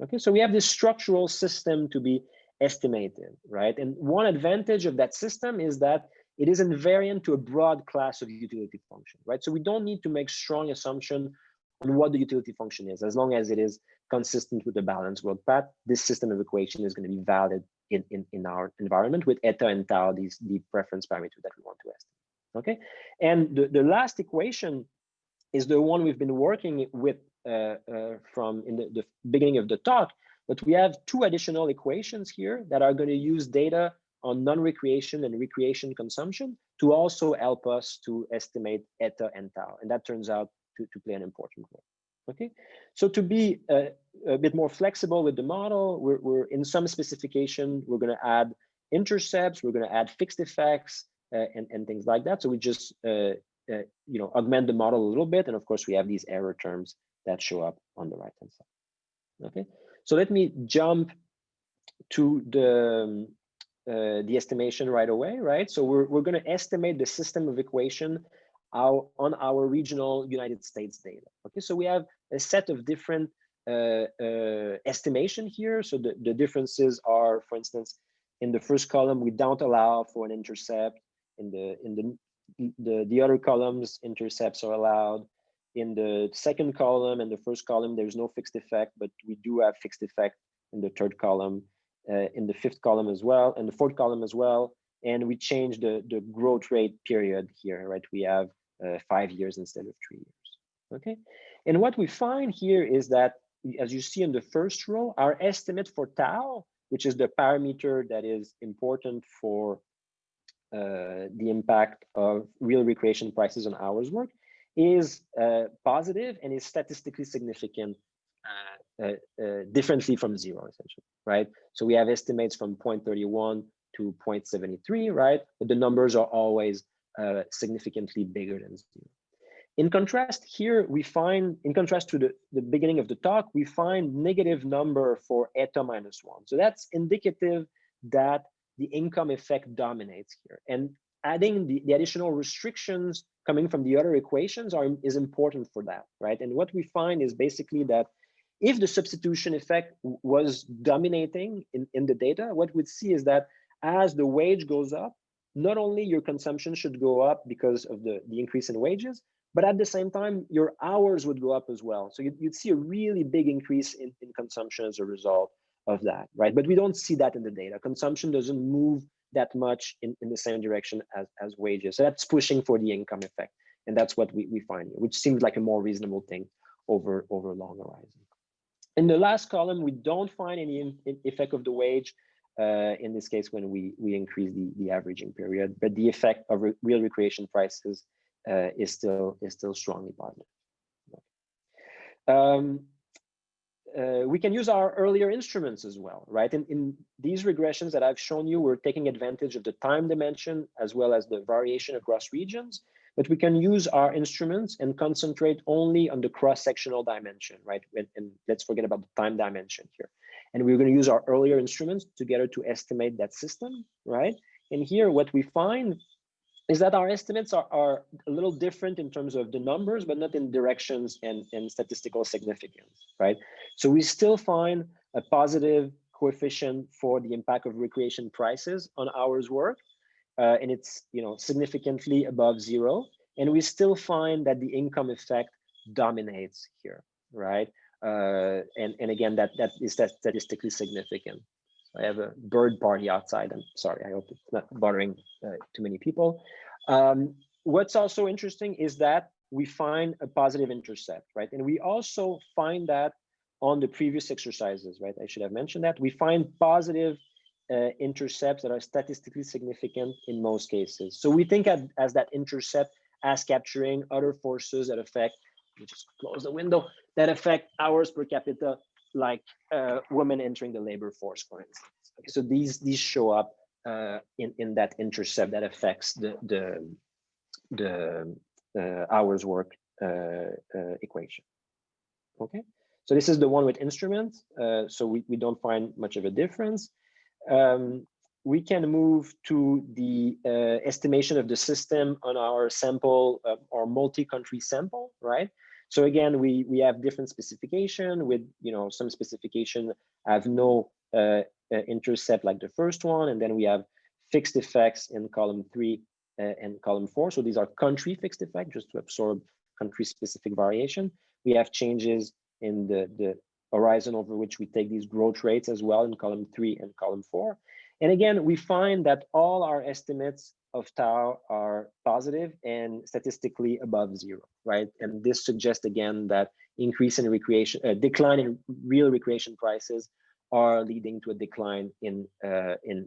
Okay, so we have this structural system to be estimated, right? And one advantage of that system is that it is invariant to a broad class of utility function, right? So we don't need to make strong assumption on what the utility function is. As long as it is consistent with the balanced growth path, this system of equation is going to be valid in our environment with eta and tau, these deep preference parameters that we want to estimate. Okay, and the last equation is the one we've been working with from in the beginning of the talk, but we have two additional equations here that are going to use data on non-recreation and recreation consumption to also help us to estimate eta and tau, and that turns out to play an important role. Okay, so to be a bit more flexible with the model, we're in some specification, we're going to add intercepts, we're going to add fixed effects and things like that. So we just augment the model a little bit, and of course we have these error terms that show up on the right hand side. Okay, so let me jump to the estimation right away, right? So we're going to estimate the system of equation on our regional United States data. Okay, so we have a set of different estimation here. So the differences are, for instance, in the first column, we don't allow for an intercept. In the other columns, intercepts are allowed. In the second column and the first column, there's no fixed effect, but we do have fixed effect in the third column, in the fifth column as well, and the fourth column as well. And we change the growth rate period here, right? We have 5 years instead of 3 years. Okay, and what we find here is that, as you see in the first row, our estimate for tau, which is the parameter that is important for the impact of real recreation prices on hours work, is positive and is statistically significant differently from zero, essentially, right? So we have estimates from 0.31 to 0.73, right? But the numbers are always significantly bigger than zero. In contrast, here we find, in contrast to the beginning of the talk, we find negative number for eta -1. So that's indicative that the income effect dominates here. And adding the additional restrictions coming from the other equations is important for that, right? And what we find is basically that if the substitution effect was dominating in the data, what we'd see is that as the wage goes up, not only your consumption should go up because of the increase in wages, but at the same time, your hours would go up as well. So you'd see a really big increase in consumption as a result of that, right? But we don't see that in the data. Consumption doesn't move that much in the same direction as wages. So that's pushing for the income effect. And that's what we find here, which seems like a more reasonable thing over long horizon. In the last column, we don't find any effect of the wage in this case when we increase the averaging period, but the effect of real recreation prices is still strongly positive. We can use our earlier instruments as well, right? In these regressions that I've shown you, we're taking advantage of the time dimension as well as the variation across regions, but we can use our instruments and concentrate only on the cross-sectional dimension, right? And let's forget about the time dimension here. And we're going to use our earlier instruments together to estimate that system, right? And here what we find is that our estimates are a little different in terms of the numbers, but not in directions and statistical significance, right? So we still find a positive coefficient for the impact of recreation prices on hours work, and it's significantly above 0. And we still find that the income effect dominates here, right? And again, that is statistically significant. I have a bird party outside. I'm sorry, I hope it's not bothering too many people. What's also interesting is that we find a positive intercept, right? And we also find that on the previous exercises, right? I should have mentioned that. We find positive intercepts that are statistically significant in most cases. So we think as that intercept as capturing other forces that affect, let me just close the window, that affect hours per capita, like women entering the labor force, for instance. Okay, so these show up in that intercept that affects the hours work equation. Okay, so this is the one with instruments. So we don't find much of a difference. We can move to the estimation of the system on our sample, our multi-country sample, right? So again, we have different specification with, some specification have no intercept like the first one, and then we have fixed effects in column 3 and column 4. So these are country fixed effect, just to absorb country-specific variation. We have changes in the horizon over which we take these growth rates as well in column 3 and column 4. And again, we find that all our estimates of tau are positive and statistically above 0, right? And this suggests again that decline in real recreation prices are leading to a decline in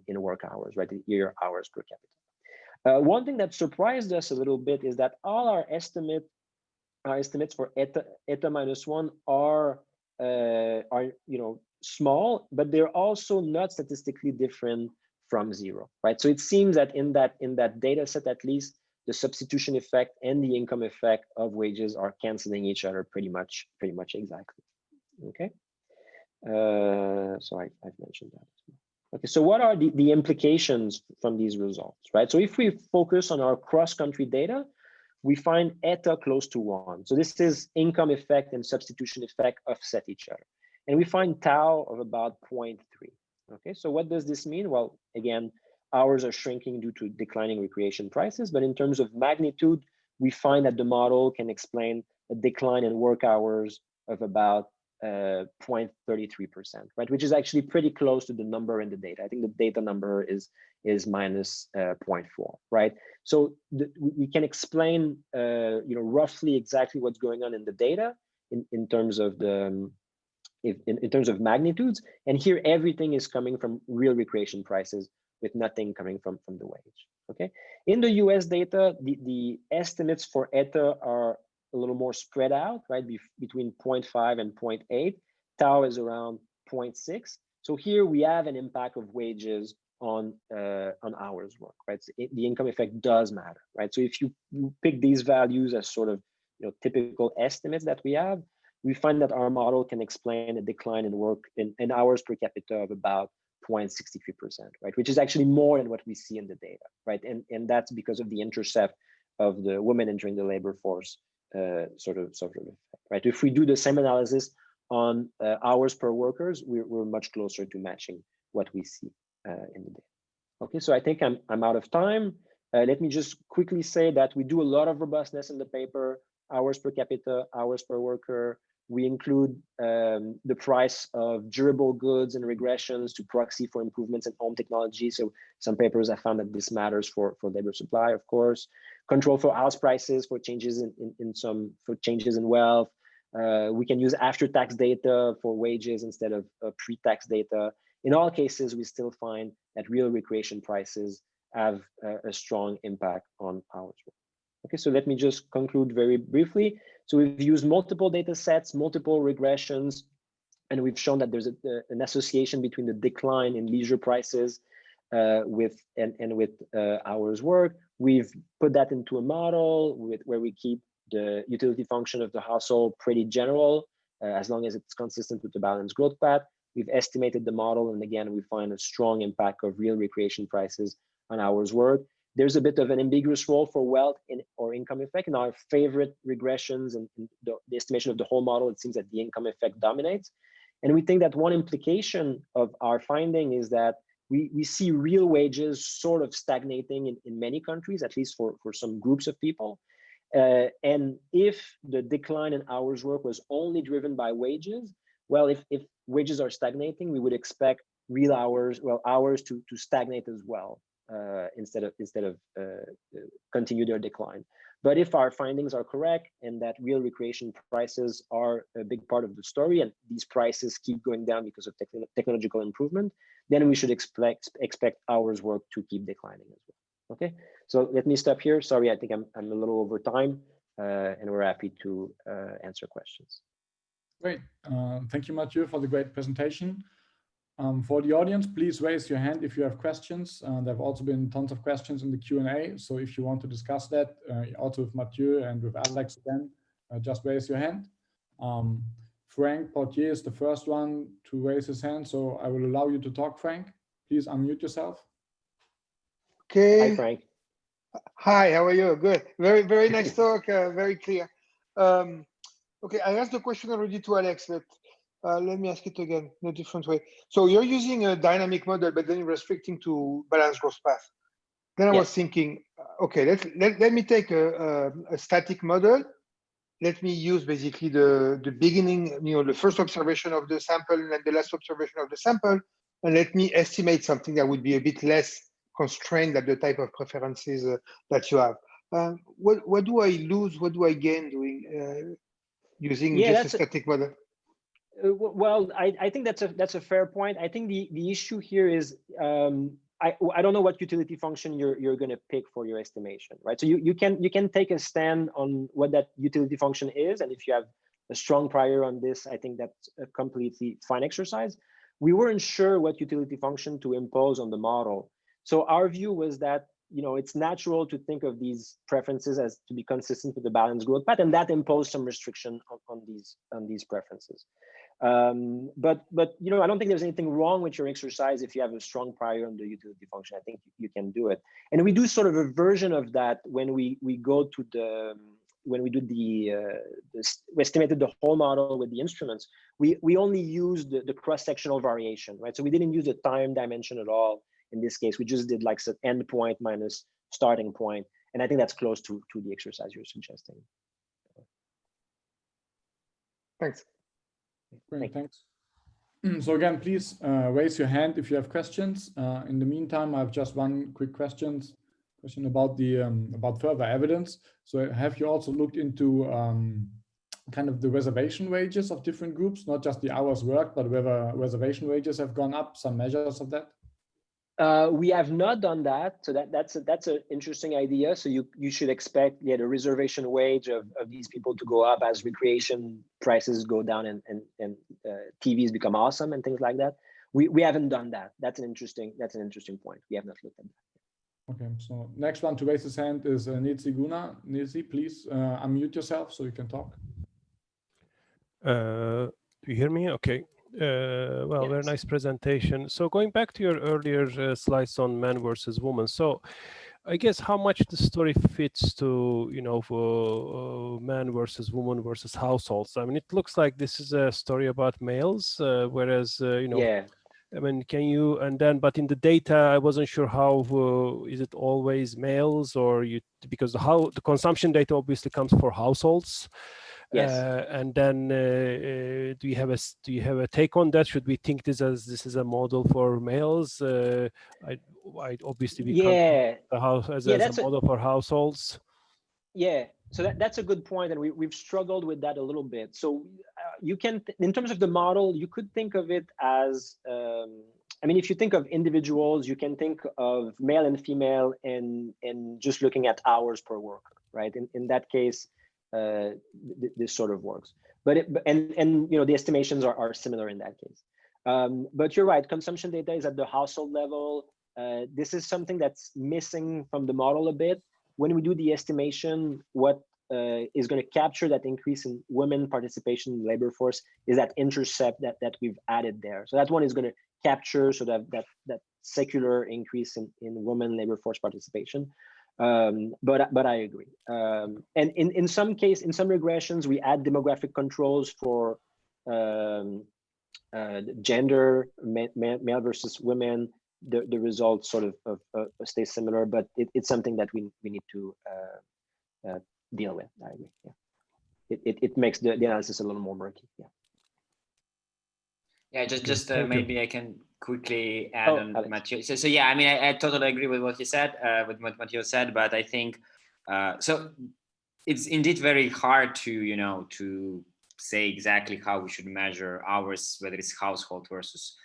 work hours, right? Year hours per capita. One thing that surprised us a little bit is that all our estimates for eta -1 are small, but they're also not statistically different from 0, right? So it seems that in that data set, at least, the substitution effect and the income effect of wages are canceling each other pretty much exactly. Okay. So I've mentioned that as well. Okay, so what are the implications from these results, right? So if we focus on our cross-country data, we find eta close to 1. So this is income effect and substitution effect offset each other. And we find tau of about 0.3. Okay, so what does this mean? Well, again, hours are shrinking due to declining recreation prices, but in terms of magnitude, we find that the model can explain a decline in work hours of about 0.33%, right? Which is actually pretty close to the number in the data. I think the data number is minus 0.4, right? So we can explain, roughly exactly what's going on in the data in terms of in terms of magnitudes. And here, everything is coming from real recreation prices with nothing coming from the wage, okay? In the US data, the estimates for eta are a little more spread out, right? Between 0.5 and 0.8. Tau is around 0.6. So here we have an impact of wages on hours work, right? So the income effect does matter, right? So if you pick these values as sort of typical estimates that we have, we find that our model can explain a decline in work in hours per capita of about 0.63%, right? Which is actually more than what we see in the data, right? And that's because of the intercept of the women entering the labor force sort of effect, right? If we do the same analysis on hours per workers, we're much closer to matching what we see in the data. Okay, so I think I'm out of time. Let me just quickly say that we do a lot of robustness in the paper. hours per capita, hours per worker. We include the price of durable goods and regressions to proxy for improvements in home technology. So some papers have found that this matters for labor supply, of course. Control for house prices for changes for changes in wealth. We can use after-tax data for wages instead of pre-tax data. In all cases, we still find that real recreation prices have a strong impact on hours work. Okay, so let me just conclude very briefly. So we've used multiple data sets, multiple regressions, and we've shown that there's an association between the decline in leisure prices with hours work. We've put that into a model where we keep the utility function of the household pretty general, as long as it's consistent with the balanced growth path. We've estimated the model, and again, we find a strong impact of real recreation prices on hours work. There's a bit of an ambiguous role for wealth or income effect. In our favorite regressions and the estimation of the whole model, it seems that the income effect dominates. And we think that one implication of our finding is that we see real wages sort of stagnating in many countries, at least for some groups of people. And if the decline in hours work was only driven by wages, well, if wages are stagnating, we would expect real hours to stagnate as well. Instead of continue their decline. But if our findings are correct and that real recreation prices are a big part of the story and these prices keep going down because of technological improvement, then we should expect hours work to keep declining as well. Okay, so let me stop here. Sorry, I think I'm a little over time, and we're happy to answer questions. Great, thank you, Mathieu, for the great presentation. For the audience, please raise your hand if you have questions. There have also been tons of questions in the Q&A. So if you want to discuss that, also with Mathieu and with Alex again, just raise your hand. Frank Portier is the first one to raise his hand. So I will allow you to talk, Frank. Please unmute yourself. Okay. Hi, Frank. Hi, how are you? Good. Very, very nice talk. Very clear. Okay, I asked the question already to Alex, but let me ask it again in a different way. So you're using a dynamic model, but then you're restricting to balanced growth path. Then I was thinking, okay, let me take a static model. Let me use basically the beginning, the first observation of the sample and then the last observation of the sample, and let me estimate something that would be a bit less constrained at the type of preferences that you have. What do I lose? What do I gain doing using just a static model? Well, I think that's a fair point. I think the issue here is I don't know what utility function you're going to pick for your estimation, right? So you can take a stand on what that utility function is, and if you have a strong prior on this, I think that's a completely fine exercise. We weren't sure what utility function to impose on the model, so our view was that it's natural to think of these preferences as to be consistent with the balanced growth path, and that imposed some restriction on these preferences. But I don't think there's anything wrong with your exercise if you have a strong prior on the utility function. I think you can do it, and we do sort of a version of that when we go to we estimated the whole model with the instruments. We only used the cross-sectional variation, right? So we didn't use the time dimension at all in this case. We just did like an end point minus starting point, and I think that's close to the exercise you're suggesting. Thanks. Great, thanks. So again, please raise your hand if you have questions. In the meantime, I have just one quick question about the about further evidence. So have you also looked into kind of the reservation wages of different groups, not just the hours worked, but whether reservation wages have gone up, some measures of that? We have not done that, so that's an interesting idea. So you should expect the reservation wage of these people to go up as recreation prices go down and TVs become awesome and things like that. We haven't done that. That's an interesting point. We have not looked at that. Okay, so next one to raise his hand is Nitsi Guna. Nitsi, please unmute yourself so you can talk. Do you hear me? Okay. Well, yes. Very nice presentation. So going back to your earlier slides on man versus woman, so I guess how much the story fits to for man versus woman versus households. I mean, it looks like this is a story about males, whereas I mean, can you, and then, but in the data, I wasn't sure how, is it always males or you, because the consumption data obviously comes for households. Yes. And then do you have a take on that? Should we think this is a model for males? I obviously we Yeah. the house as a model for households. Yeah, so that's a good point, and we've struggled with that a little bit. So you can, in terms of the model, you could think of it as, I mean, if you think of individuals, you can think of male and female and just looking at hours per worker, right? In that case, this sort of works. But and you know, the estimations are similar in that case. But you're right, consumption data is at the household level. This is something that's missing from the model a bit. When we do the estimation, what is going to capture that increase in women participation in the labor force is that intercept that we've added there. So that one is going to capture so that secular increase in women labor force participation. But I agree. And in some regressions, we add demographic controls for gender, male versus women. The results sort of stay similar, but it's something that we need to deal with. I agree. Yeah, it makes the analysis a little more murky. Yeah. Yeah, just maybe I can quickly add on Alex. Mathieu. So yeah, I mean, I totally agree with what you said, with what Mathieu said, but I think so. It's indeed very hard to to say exactly how we should measure hours, whether it's household versus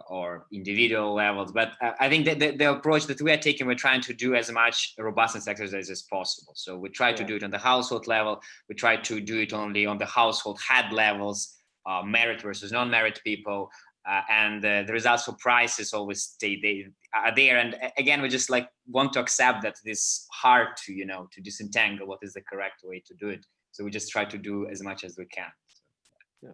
or individual levels. But I think that the approach that we are taking, we're trying to do as much robustness exercise as possible. So we try to do it on the household level. We try to do it only on the household head levels, merit versus non-merit people. And the results for prices always stay there. And again, we just want to accept that it is hard to, to disentangle what is the correct way to do it. So we just try to do as much as we can. So, yeah.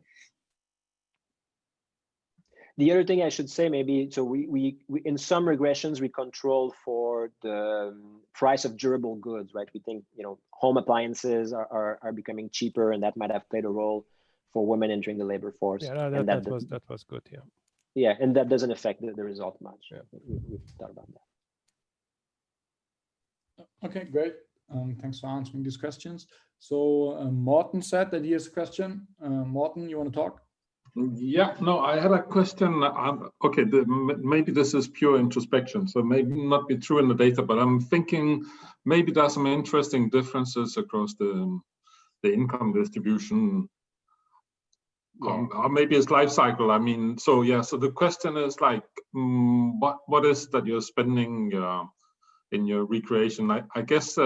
The other thing I should say, maybe, so we in some regressions, we control for the price of durable goods, right? We think, home appliances are becoming cheaper, and that might have played a role for women entering the labor force. Yeah, that was good, yeah. Yeah, and that doesn't affect the result much. Yeah. We've thought about that. Okay, great. Thanks for answering these questions. So Morten said that he has a question. Morten, you want to talk? Yeah, no, I had a question. Okay, maybe this is pure introspection, so maybe not be true in the data, but I'm thinking maybe there's some interesting differences across the income distribution, or maybe it's life cycle. I mean, so yeah, so the question is what is that you're spending in your recreation? I guess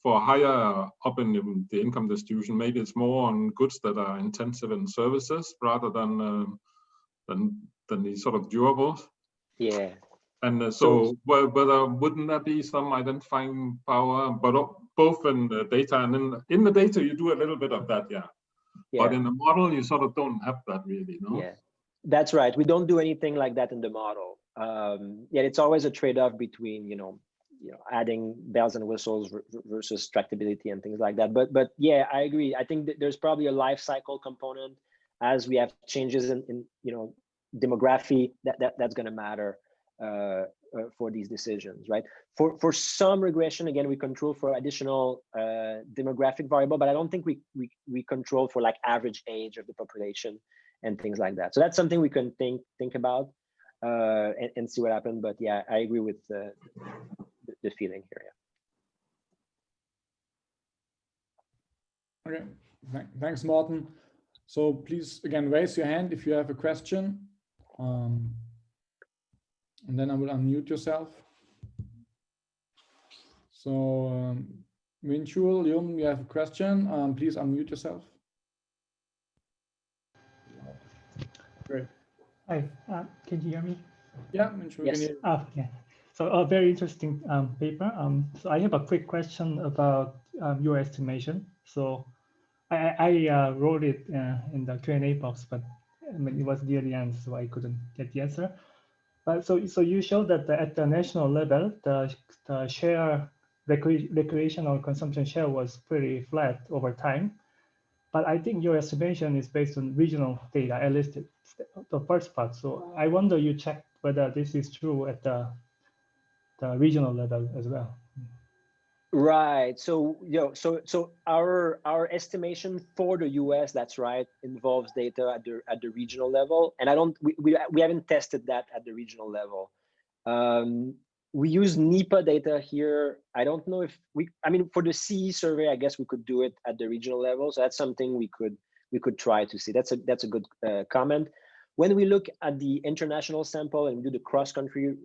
for higher up in the income distribution, maybe it's more on goods that are intensive in services rather than the sort of durables. Yeah. And so whether wouldn't there be some identifying power, but both in the data and in the data you do a little bit of that, yeah. But in the model you sort of don't have that really, no? Yeah, that's right. We don't do anything like that in the model. Yeah, it's always a trade-off between adding bells and whistles versus tractability and things like that. But yeah, I agree. I think that there's probably a life cycle component as we have changes in demography that's going to matter for these decisions, right? For some regression, again, we control for additional demographic variable, but I don't think we control for average age of the population and things like that. So that's something we can think about and see what happens. But yeah, I agree with the feeling here. Yeah. Okay, thanks, Morten. So please, again, raise your hand if you have a question. And then I will unmute yourself. So Minchul, Yum, you have a question. Please unmute yourself. Great. Hi, can you hear me? Yeah, Minchul, yes. Can you... Yeah. So a very interesting paper. So I have a quick question about your estimation. So I wrote it in the Q&A box, but it was near the end, so I couldn't get the answer. But so you showed that at the national level, the share recreational consumption share was pretty flat over time. But I think your estimation is based on regional data, at least the first part. So I wonder you check whether this is true at the regional level as well. Right. So so our estimation for the US, that's right, involves data at the regional level, and we haven't tested that at the regional level. We use NEPA data here. I don't know if I mean, for the CE survey, I guess we could do it at the regional level. So that's something we could try to see. That's a good comment. When we look at the international sample and we do the cross-country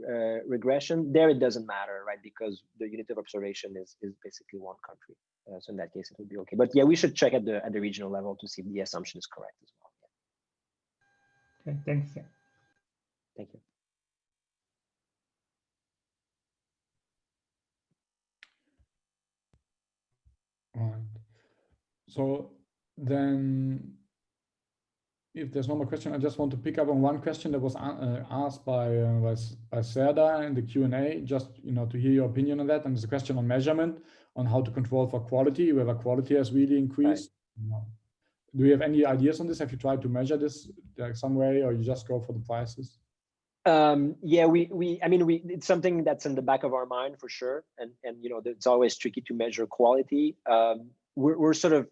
regression, there it doesn't matter, right? Because the unit of observation is basically one country. So in that case, it would be okay. But yeah, we should check at the regional level to see if the assumption is correct as well. Okay, thanks. Thank you. Right. So then, if there's no more question, I just want to pick up on one question that was asked by Serda in the Q&A, just to hear your opinion on that. And it's a question on measurement, on how to control for quality, whether quality has really increased. Right. Do you have any ideas on this? Have you tried to measure this some way, or you just go for the prices? Yeah, it's something that's in the back of our mind for sure, and it's always tricky to measure quality. We're sort of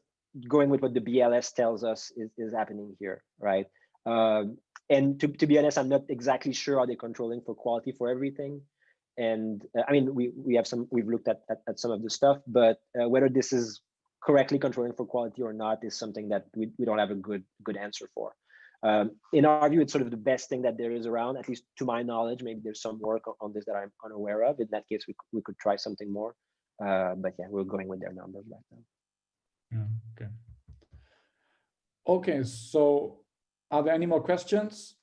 going with what the BLS tells us is happening here, right? And to be honest, I'm not exactly sure are they controlling for quality for everything. And I mean, we've looked at some of the stuff, but whether this is correctly controlling for quality or not is something that we don't have a good answer for. In our view, it's sort of the best thing that there is around, at least to my knowledge. Maybe there's some work on this that I'm unaware of. In that case, we could try something more. But yeah, we're going with their numbers right now. Yeah, okay, so are there any more questions?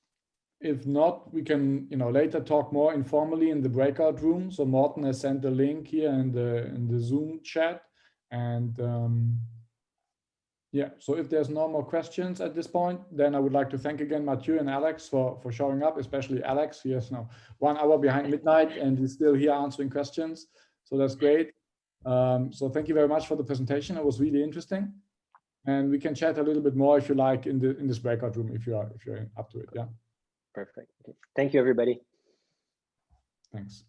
If not, we can later talk more informally in the breakout room. So Morten has sent a link here in the Zoom chat. And yeah, so if there's no more questions at this point, then I would like to thank again Mathieu and Alex for showing up, especially Alex. He is now 1 hour behind midnight and he's still here answering questions. So that's great. So thank you very much for the presentation. It was really interesting. And we can chat a little bit more if you like in this breakout room if you're up to it. Yeah. Perfect. Okay. Thank you, everybody. Thanks.